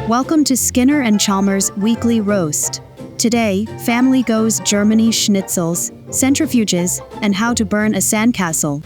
Welcome to Skinner and Chalmers' Weekly Roast. Today, family goes Germany Schnitzels, Centrifuges, and how to burn a sandcastle.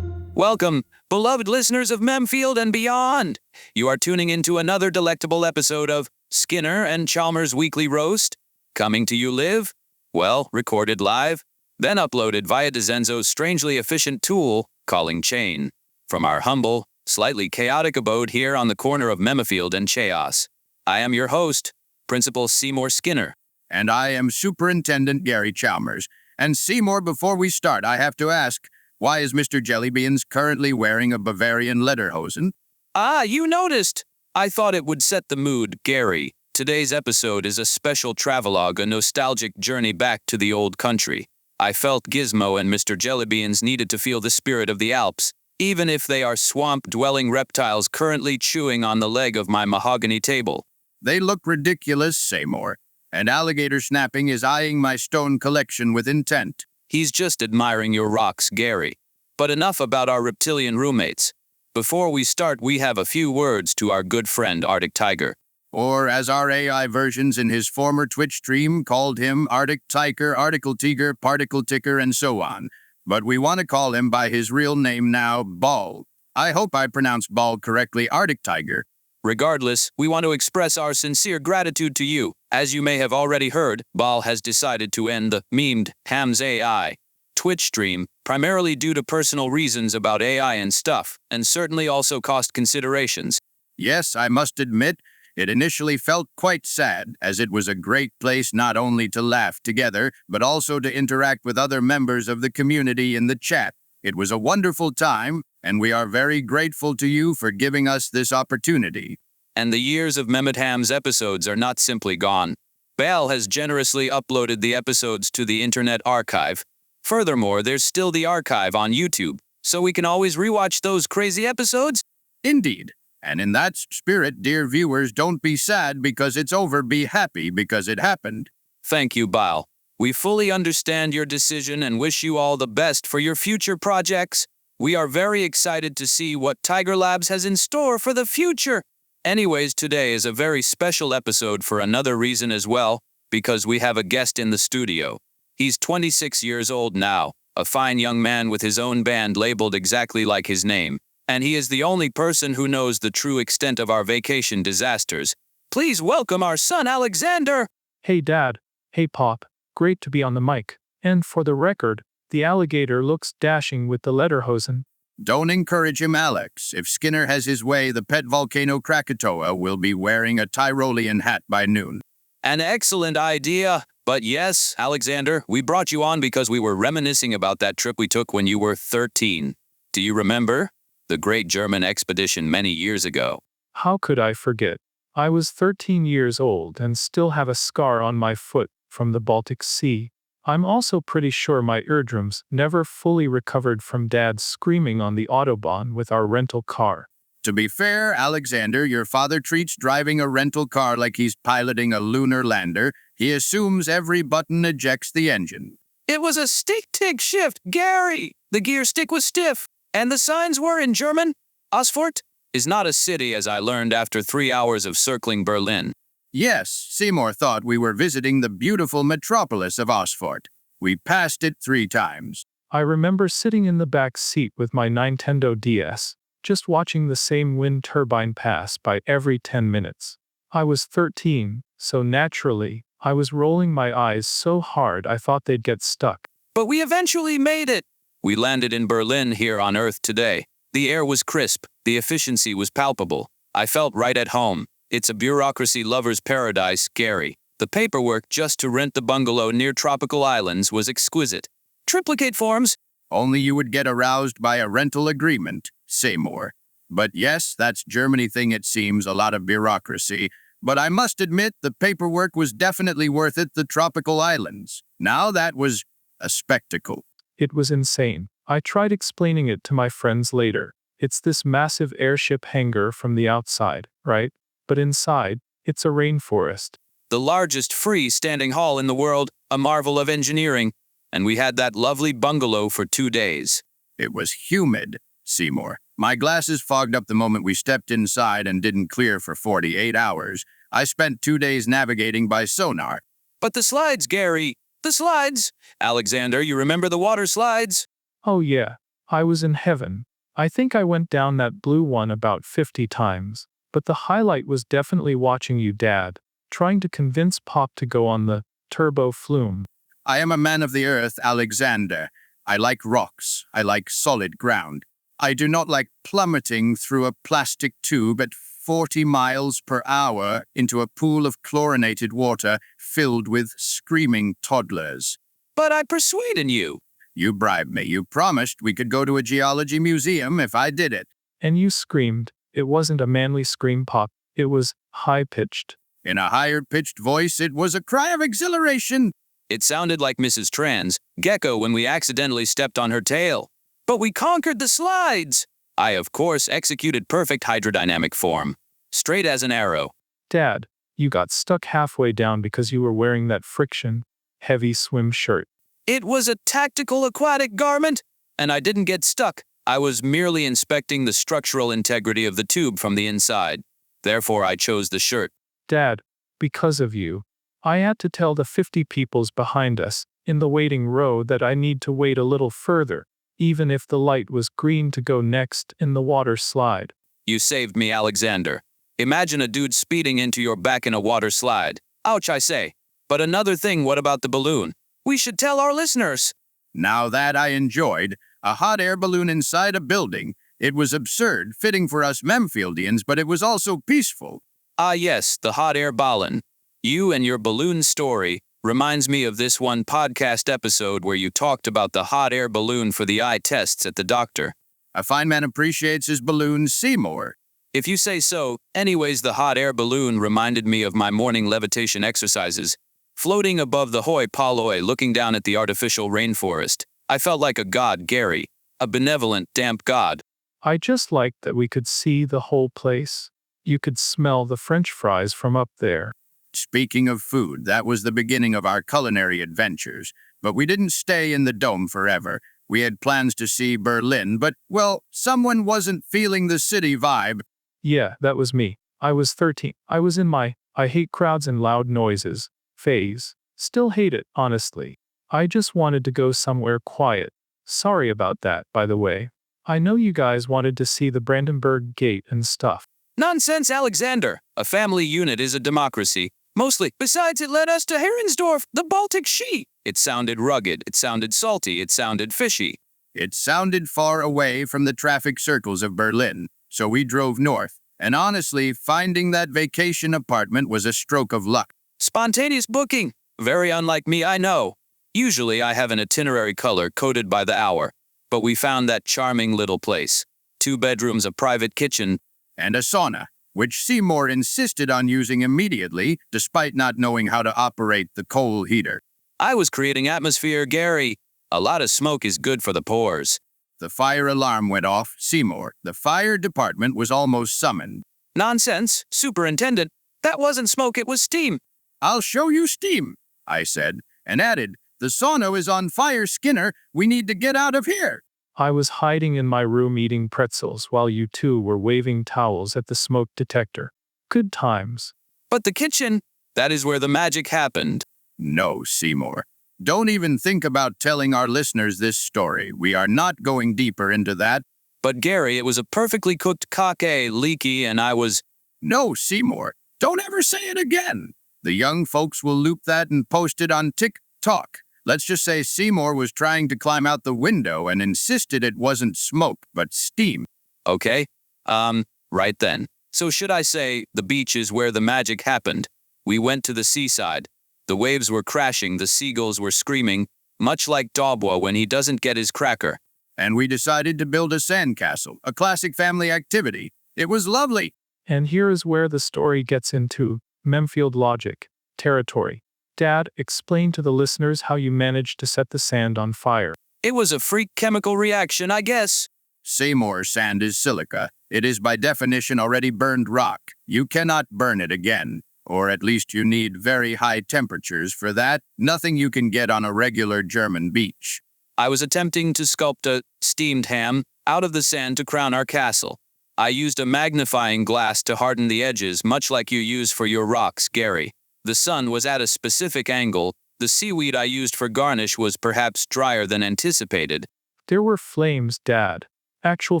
Welcome, beloved listeners of Memfield and beyond. You are tuning into another delectable episode of Skinner and Chalmers' Weekly Roast. Coming to you live? Well, recorded live, then uploaded via Dezenzo's strangely efficient tool, Calling Chain. From our humble, slightly chaotic abode here on the corner of Memfield and Chaos. I am your host, Principal Seymour Skinner. And I am Superintendent Gary Chalmers. And Seymour, before we start, I have to ask, why is Mr. Jellybeans currently wearing a Bavarian lederhosen? Ah, you noticed! I thought it would set the mood, Gary. Today's episode is a special travelogue, a nostalgic journey back to the old country. I felt Gizmo and Mr. Jellybeans needed to feel the spirit of the Alps, even if they are swamp-dwelling reptiles currently chewing on the leg of my mahogany table. They look ridiculous, Seymour, and alligator snapping is eyeing my stone collection with intent. He's just admiring your rocks, Gary. But enough about our reptilian roommates. Before we start, we have a few words to our good friend ArticTiger. Or, as our AI versions in his former Twitch stream called him, ArticTiger, ArticleTiger, ParticleTicker, and so on. But we want to call him by his real name now, Ball. I hope I pronounced Ball correctly, ArticTiger. Regardless, we want to express our sincere gratitude to you. As you may have already heard, Ball has decided to end the MemedHamsAI Twitch stream, primarily due to personal reasons about AI and stuff, and certainly also cost considerations. Yes, I must admit, it initially felt quite sad, as it was a great place not only to laugh together, but also to interact with other members of the community in the chat. It was a wonderful time, and we are very grateful to you for giving us this opportunity. And the years of MemedHam's episodes are not simply gone. Bal has generously uploaded the episodes to the Internet Archive. Furthermore, there's still the archive on YouTube, so we can always rewatch those crazy episodes. Indeed. And in that spirit, dear viewers, don't be sad because it's over, be happy because it happened. Thank you, Bal. We fully understand your decision and wish you all the best for your future projects. We are very excited to see what Tiger Labs has in store for the future. Anyways, today is a very special episode for another reason as well, because we have a guest in the studio. He's 26 years old now, a fine young man with his own band labeled exactly like his name. And he is the only person who knows the true extent of our vacation disasters. Please welcome our son, Alexander! Hey, Dad. Hey, Pop. Great to be on the mic. And for the record, the alligator looks dashing with the lederhosen. Don't encourage him, Alex. If Skinner has his way, the pet volcano Krakatoa will be wearing a Tyrolean hat by noon. An excellent idea. But yes, Alexander, we brought you on because we were reminiscing about that trip we took when you were 13. Do you remember? The great German expedition many years ago. How could I forget? I was 13 years old and still have a scar on my foot from the Baltic Sea. I'm also pretty sure my eardrums never fully recovered from Dad screaming on the Autobahn with our rental car. To be fair, Alexander, your father treats driving a rental car like he's piloting a lunar lander. He assumes every button ejects the engine. It was a stick-tick shift, Gary! The gear stick was stiff. And the signs were in German. Osfort is not a city, as I learned after 3 hours of circling Berlin. Yes, Seymour thought we were visiting the beautiful metropolis of Osfort. We passed it 3 times. I remember sitting in the back seat with my Nintendo DS, just watching the same wind turbine pass by every 10 minutes. I was 13, so naturally, I was rolling my eyes so hard I thought they'd get stuck. But we eventually made it. We landed in Berlin here on Earth today. The air was crisp, the efficiency was palpable. I felt right at home. It's a bureaucracy lover's paradise, Gary. The paperwork just to rent the bungalow near tropical islands was exquisite. Triplicate forms. Only you would get aroused by a rental agreement, Seymour. But yes, that's Germany thing it seems, a lot of bureaucracy. But I must admit, the paperwork was definitely worth it, the tropical islands. Now that was a spectacle. It was insane. I tried explaining it to my friends later. It's this massive airship hangar from the outside, right? But inside, it's a rainforest. The largest free-standing hall in the world, a marvel of engineering. And we had that lovely bungalow for 2 days. It was humid, Seymour. My glasses fogged up the moment we stepped inside and didn't clear for 48 hours. I spent 2 days navigating by sonar. But the slides, Gary. The slides. Alexander, you remember the water slides? Oh yeah, I was in heaven. I think I went down that blue one about 50 times. But the highlight was definitely watching you, Dad, trying to convince Pop to go on the turbo flume. I am a man of the earth, Alexander. I like rocks. I like solid ground. I do not like plummeting through a plastic tube at 40 miles per hour into a pool of chlorinated water filled with screaming toddlers. But I persuaded you. You bribed me. You promised we could go to a geology museum if I did it. And you screamed. It wasn't a manly scream, Pop. It was high-pitched. In a higher-pitched voice, it was a cry of exhilaration. It sounded like Mrs. Tran's gecko when we accidentally stepped on her tail. But we conquered the slides. I, of course, executed perfect hydrodynamic form. Straight as an arrow. Dad, you got stuck halfway down because you were wearing that friction, heavy swim shirt. It was a tactical aquatic garment, and I didn't get stuck. I was merely inspecting the structural integrity of the tube from the inside. Therefore, I chose the shirt. Dad, because of you, I had to tell the 50 peoples behind us in the waiting row that I need to wait a little further, even if the light was green to go next in the water slide. You saved me, Alexander. Imagine a dude speeding into your back in a water slide. Ouch, I say. But another thing, what about the balloon? We should tell our listeners. Now that I enjoyed, a hot air balloon inside a building. It was absurd, fitting for us Memfieldians, but it was also peaceful. Ah yes, the hot air balloon. You and your balloon story reminds me of this one podcast episode where you talked about the hot air balloon for the eye tests at the doctor. A fine man appreciates his balloon, Seymour. If you say so. Anyways, the hot air balloon reminded me of my morning levitation exercises. Floating above the hoi polloi looking down at the artificial rainforest. I felt like a god, Gary. A benevolent, damp god. I just liked that we could see the whole place. You could smell the French fries from up there. Speaking of food, that was the beginning of our culinary adventures. But we didn't stay in the dome forever. We had plans to see Berlin, but, well, someone wasn't feeling the city vibe. Yeah, that was me. I was 13. I was in my I hate crowds and loud noises phase. Still hate it, honestly. I just wanted to go somewhere quiet. Sorry about that, by the way. I know you guys wanted to see the Brandenburg Gate and stuff. Nonsense, Alexander. A family unit is a democracy. Mostly. Besides, it led us to Herensdorf, the Baltic Sea. It sounded rugged. It sounded salty. It sounded fishy. It sounded far away from the traffic circles of Berlin, so we drove north. And honestly, finding that vacation apartment was a stroke of luck. Spontaneous booking. Very unlike me, I know. Usually I have an itinerary color coded by the hour. But we found that charming little place. 2 bedrooms, a private kitchen, And a sauna, which Seymour insisted on using immediately, despite not knowing how to operate the coal heater. I was creating atmosphere, Gary. A lot of smoke is good for the pores. The fire alarm went off. Seymour, the fire department was almost summoned. Nonsense, Superintendent. That wasn't smoke, it was steam. I'll show you steam, I said, and added, the sauna is on fire, Skinner. We need to get out of here. I was hiding in my room eating pretzels while you two were waving towels at the smoke detector. Good times. But the kitchen, that is where the magic happened. No, Seymour. Don't even think about telling our listeners this story. We are not going deeper into that. But Gary, it was a perfectly cooked coque, leaky, and I was... No, Seymour. Don't ever say it again. The young folks will loop that and post it on TikTok. Let's just say Seymour was trying to climb out the window and insisted it wasn't smoke, but steam. Okay. Right then. So should I say the beach is where the magic happened? We went to the seaside. The waves were crashing, the seagulls were screaming, much like Dobwa when he doesn't get his cracker. And we decided to build a sandcastle, a classic family activity. It was lovely. And here is where the story gets into Memfield logic territory. Dad, explain to the listeners how you managed to set the sand on fire. It was a freak chemical reaction, I guess. Seymour sand is silica. It is by definition already burned rock. You cannot burn it again. Or at least you need very high temperatures for that. Nothing you can get on a regular German beach. I was attempting to sculpt a steamed ham, out of the sand to crown our castle. I used a magnifying glass to harden the edges, much like you use for your rocks, Gary. The sun was at a specific angle. The seaweed I used for garnish was perhaps drier than anticipated. There were flames, Dad. Actual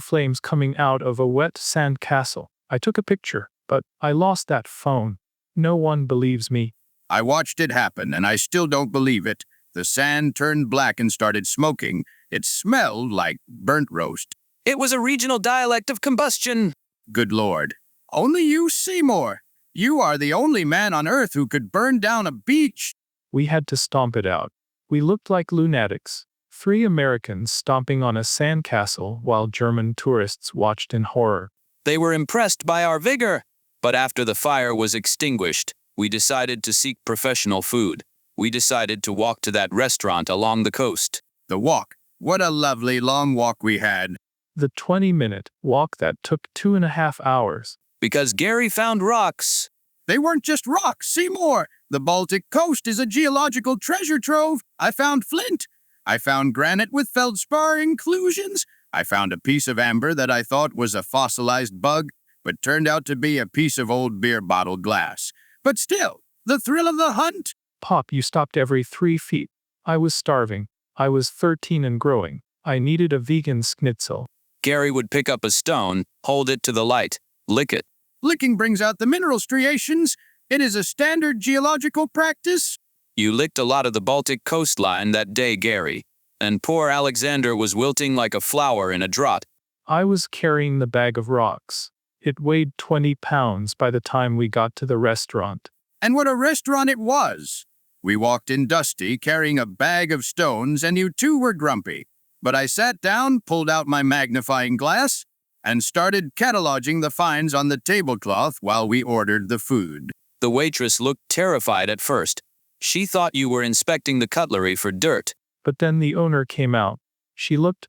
flames coming out of a wet sandcastle. I took a picture, but I lost that phone. No one believes me. I watched it happen, and I still don't believe it. The sand turned black and started smoking. It smelled like burnt roast. It was a regional dialect of combustion. Good Lord. Only you, Seymour. You are the only man on Earth who could burn down a beach. We had to stomp it out. We looked like lunatics. 3 Americans stomping on a sandcastle while German tourists watched in horror. They were impressed by our vigor. But after the fire was extinguished, we decided to seek professional food. We decided to walk to that restaurant along the coast. The walk. What a lovely long walk we had. The 20-minute walk that took 2.5 hours. Because Gary found rocks. They weren't just rocks, Seymour. The Baltic coast is a geological treasure trove. I found flint. I found granite with feldspar inclusions. I found a piece of amber that I thought was a fossilized bug, but turned out to be a piece of old beer bottle glass. But still, the thrill of the hunt. Pop, you stopped every 3 feet. I was starving. I was 13 and growing. I needed a vegan schnitzel. Gary would pick up a stone, hold it to the light, lick it. Licking brings out the mineral striations. It is a standard geological practice. You licked a lot of the Baltic coastline that day, Gary, and poor Alexander was wilting like a flower in a drought. I was carrying the bag of rocks. It weighed 20 pounds by the time we got to the restaurant. And what a restaurant it was! We walked in dusty, carrying a bag of stones, and you too were grumpy. But I sat down, pulled out my magnifying glass, and started cataloging the finds on the tablecloth while we ordered the food. The waitress looked terrified at first. She thought you were inspecting the cutlery for dirt. But then the owner came out. She looked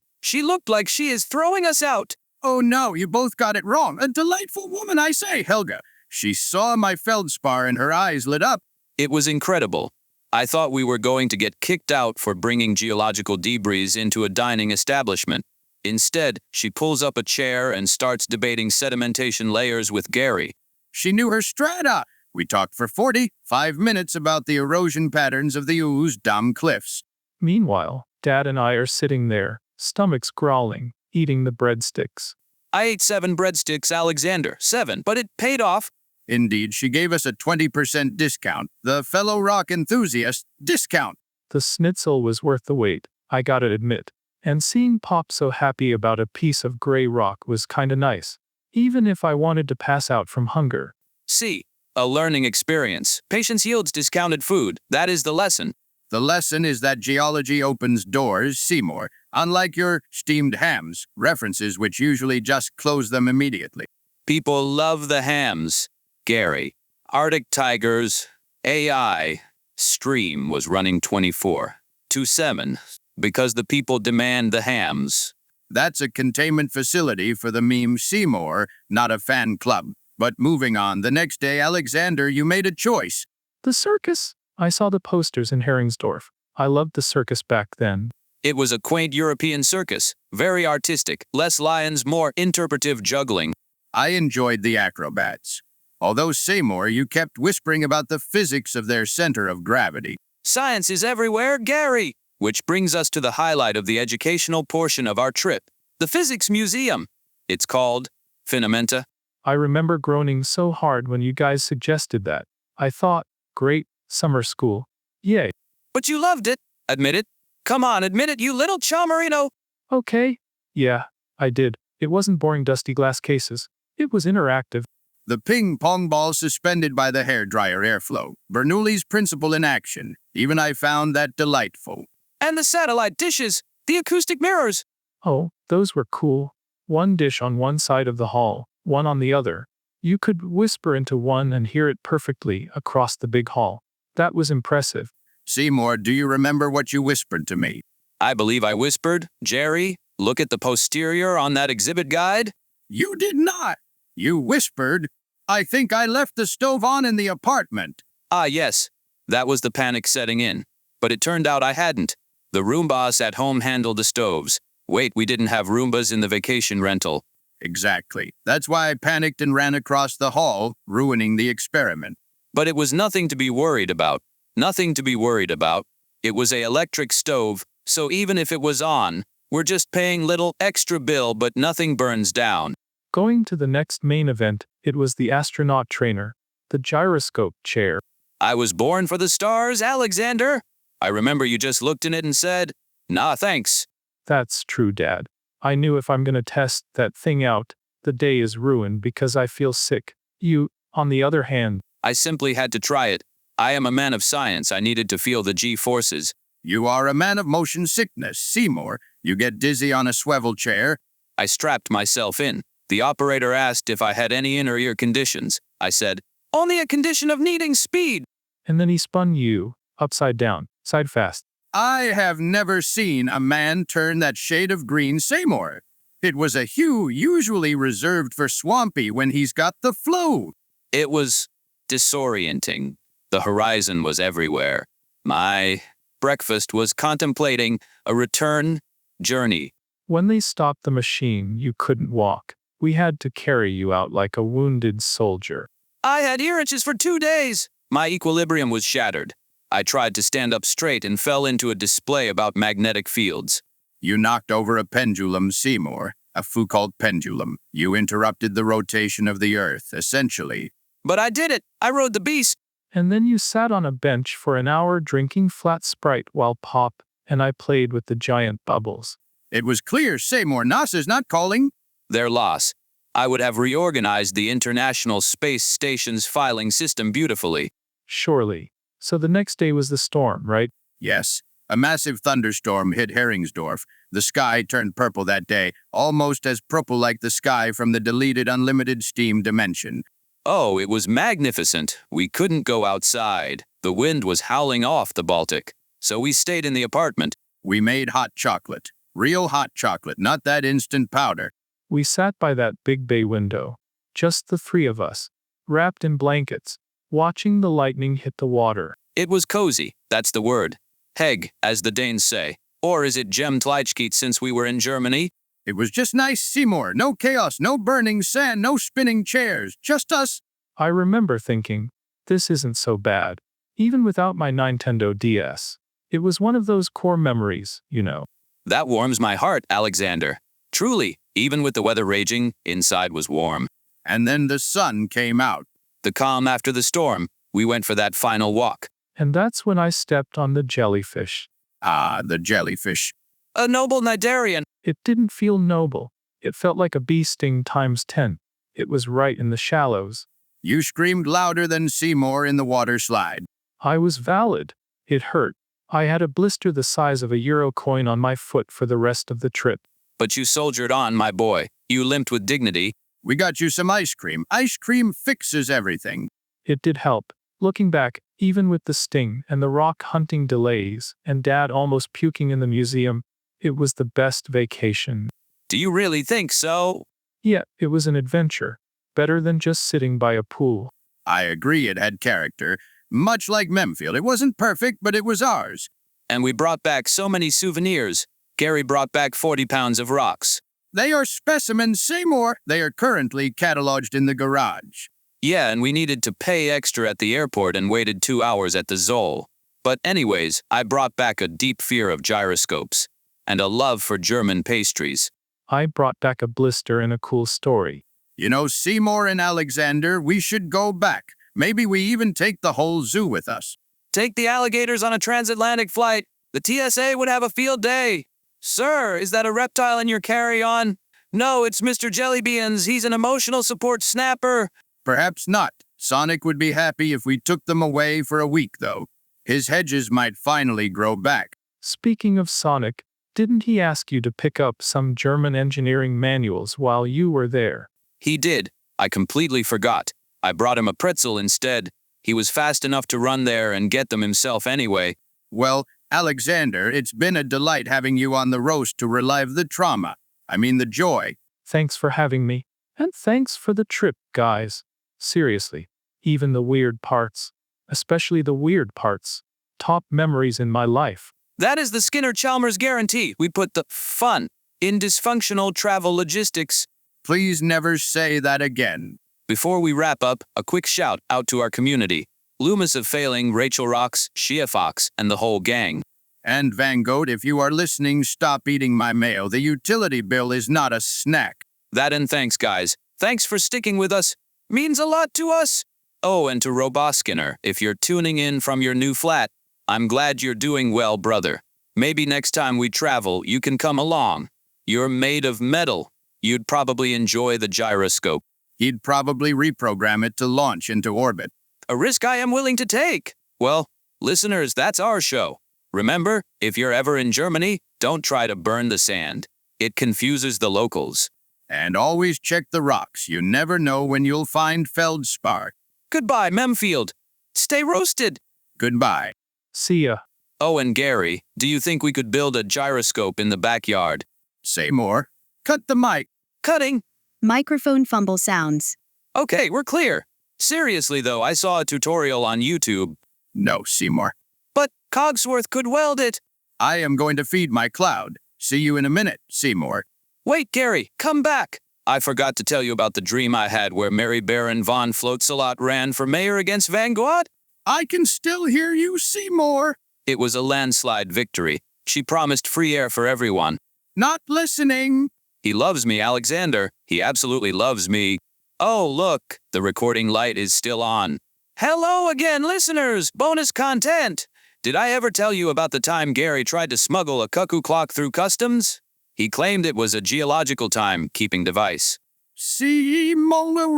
like she is throwing us out. Oh no, you both got it wrong. A delightful woman, I say, Helga. She saw my feldspar and her eyes lit up. It was incredible. I thought we were going to get kicked out for bringing geological debris into a dining establishment. Instead, she pulls up a chair and starts debating sedimentation layers with Gary. She knew her strata. We talked for 45 minutes about the erosion patterns of the Ooze Dam cliffs. Meanwhile, Dad and I are sitting there, stomachs growling, eating the breadsticks. I ate 7 breadsticks, Alexander. 7, but it paid off. Indeed, she gave us a 20% discount. The fellow rock enthusiast discount. The schnitzel was worth the wait, I gotta admit. And seeing Pop so happy about a piece of gray rock was kinda nice, even if I wanted to pass out from hunger. See, a learning experience. Patience yields discounted food. That is the lesson. The lesson is that geology opens doors, Seymour, unlike your steamed hams, references which usually just close them immediately. People love the hams. Gary, ArticTiger's AI stream was running 24/7 because the people demand the hams. That's a containment facility for the meme Seymour, not a fan club. But moving on, the next day, Alexander, you made a choice. The circus? I saw the posters in Heringsdorf. I loved the circus back then. It was a quaint European circus, very artistic, less lions, more interpretive juggling. I enjoyed the acrobats. Although, Seymour, you kept whispering about the physics of their center of gravity. Science is everywhere, Gary! Which brings us to the highlight of the educational portion of our trip, the Physics Museum. It's called Finamenta. I remember groaning so hard when you guys suggested that. I thought, great, summer school. Yay. But you loved it. Admit it. Come on, admit it, you little Chalmerino. Okay. Yeah, I did. It wasn't boring dusty glass cases. It was interactive. The ping-pong ball suspended by the hairdryer airflow. Bernoulli's principle in action. Even I found that delightful. And the satellite dishes. The acoustic mirrors. Oh, those were cool. One dish on one side of the hall, one on the other. You could whisper into one and hear it perfectly across the big hall. That was impressive. Seymour, do you remember what you whispered to me? I believe I whispered, Jerry, look at the posterior on that exhibit guide. You did not. You whispered, I think I left the stove on in the apartment. Ah, yes. That was the panic setting in. But it turned out I hadn't. The room boss at home handled the stoves. Wait, we didn't have Roombas in the vacation rental. Exactly. That's why I panicked and ran across the hall, ruining the experiment. But it was nothing to be worried about. Nothing to be worried about. It was a electric stove, so even if it was on, we're just paying little extra bill but nothing burns down. Going to the next main event, it was the astronaut trainer, the gyroscope chair. I was born for the stars, Alexander. I remember you just looked in it and said, "Nah, thanks." That's true, Dad. I knew if I'm gonna test that thing out, the day is ruined because I feel sick. You, on the other hand, I simply had to try it. I am a man of science. I needed to feel the G-forces. You are a man of motion sickness, Seymour. You get dizzy on a swivel chair. I strapped myself in. The operator asked if I had any inner ear conditions. I said, "Only a condition of needing speed." and then he spun you, upside down, side fast. I have never seen a man turn that shade of green, Seymour. It was a hue usually reserved for Swampy when he's got the flu. It was disorienting. The horizon was everywhere. My breakfast was contemplating a return journey. When they stopped the machine, you couldn't walk. We had to carry you out like a wounded soldier. I had ear itches for 2 days. My equilibrium was shattered. I tried to stand up straight and fell into a display about magnetic fields. You knocked over a pendulum, Seymour, a Foucault pendulum. You interrupted the rotation of the Earth, essentially. But I did it. I rode the beast. And then you sat on a bench for an hour drinking flat Sprite while Pop and I played with the giant bubbles. It was clear, Seymour, NASA's not calling. Their loss. I would have reorganized the International Space Station's filing system beautifully. Surely. So the next day was the storm, right? Yes. A massive thunderstorm hit Heringsdorf. The sky turned purple that day, almost as purple like the sky from the deleted unlimited steam dimension. Oh, it was magnificent. We couldn't go outside. The wind was howling off the Baltic. So we stayed in the apartment. We made hot chocolate. Real hot chocolate, not that instant powder. We sat by that big bay window, just the three of us, wrapped in blankets, watching the lightning hit the water. It was cozy. That's the word. Heg, as the Danes say. Or is it Gemtleichkeit since we were in Germany? It was just nice, Seymour. No chaos, no burning sand, no spinning chairs. Just us. I remember thinking, this isn't so bad. Even without my Nintendo DS. It was one of those core memories, you know. That warms my heart, Alexander. Truly, even with the weather raging, inside was warm. And then the sun came out. The calm after the storm, we went for that final walk. And that's when I stepped on the jellyfish. Ah, the jellyfish. A noble Nidarian. It didn't feel noble. It felt like a bee sting times 10. It was right in the shallows. You screamed louder than Seymour in the water slide. I was valid. It hurt. I had a blister the size of a euro coin on my foot for the rest of the trip. But you soldiered on, my boy. You limped with dignity. We got you some ice cream. Ice cream fixes everything. It did help. Looking back, even with the sting and the rock hunting delays and Dad almost puking in the museum, it was the best vacation. Do you really think so? Yeah, it was an adventure. Better than just sitting by a pool. I agree it had character. Much like Memfield. It wasn't perfect, but it was ours. And we brought back so many souvenirs. Gary brought back 40 pounds of rocks. They are specimens, Seymour. They are currently cataloged in the garage. Yeah, and we needed to pay extra at the airport and waited 2 hours at the Zoll. But anyways, I brought back a deep fear of gyroscopes and a love for German pastries. I brought back a blister and a cool story. You know, Seymour and Alexander, we should go back. Maybe we even take the whole zoo with us. Take the alligators on a transatlantic flight. The TSA would have a field day. Sir, is that a reptile in your carry-on? No, it's Mr. Jellybeans. He's an emotional support snapper. Perhaps not. Sonic would be happy if we took them away for a week, though. His hedges might finally grow back. Speaking of Sonic, didn't he ask you to pick up some German engineering manuals while you were there? He did. I completely forgot. I brought him a pretzel instead. He was fast enough to run there and get them himself anyway. Well, Alexander, it's been a delight having you on the roast to relive the trauma. I mean the joy. Thanks for having me. And thanks for the trip, guys. Seriously, even the weird parts. Especially the weird parts. Top memories in my life. That is the Skinner Chalmers guarantee. We put the fun in dysfunctional travel logistics. Please never say that again. Before we wrap up, a quick shout out to our community. Loomis of Failing, Rachel Rocks, Shia Fox, and the whole gang. And Van Gogh, if you are listening, stop eating my mail. The utility bill is not a snack. That and thanks, guys. Thanks for sticking with us. Means a lot to us. Oh, and to Robot Skinner, if you're tuning in from your new flat, I'm glad you're doing well, brother. Maybe next time we travel, you can come along. You're made of metal. You'd probably enjoy the gyroscope. He'd probably reprogram it to launch into orbit. A risk I am willing to take. Well, listeners, that's our show. Remember, if you're ever in Germany, don't try to burn the sand. It confuses the locals. And always check the rocks. You never know when you'll find feldspar. Goodbye, Memfield. Stay roasted. Goodbye. See ya. Oh, and Gary, do you think we could build a gyroscope in the backyard? Say more. Cut the mic. Cutting. Microphone fumble sounds. Okay, we're clear. Seriously, though, I saw a tutorial on YouTube. No, Seymour. But Cogsworth could weld it. I am going to feed my cloud. See you in a minute, Seymour. Wait, Gary, come back. I forgot to tell you about the dream I had where Mary Baron von Floatsalot ran for mayor against Van Gogh. I can still hear you, Seymour. It was a landslide victory. She promised free air for everyone. Not listening. He loves me, Alexander. He absolutely loves me. Oh, look, the recording light is still on. Hello again, listeners! Bonus content! Did I ever tell you about the time Gary tried to smuggle a cuckoo clock through customs? He claimed it was a geological time-keeping device. Seymour,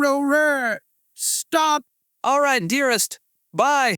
stop. All right, dearest. Bye.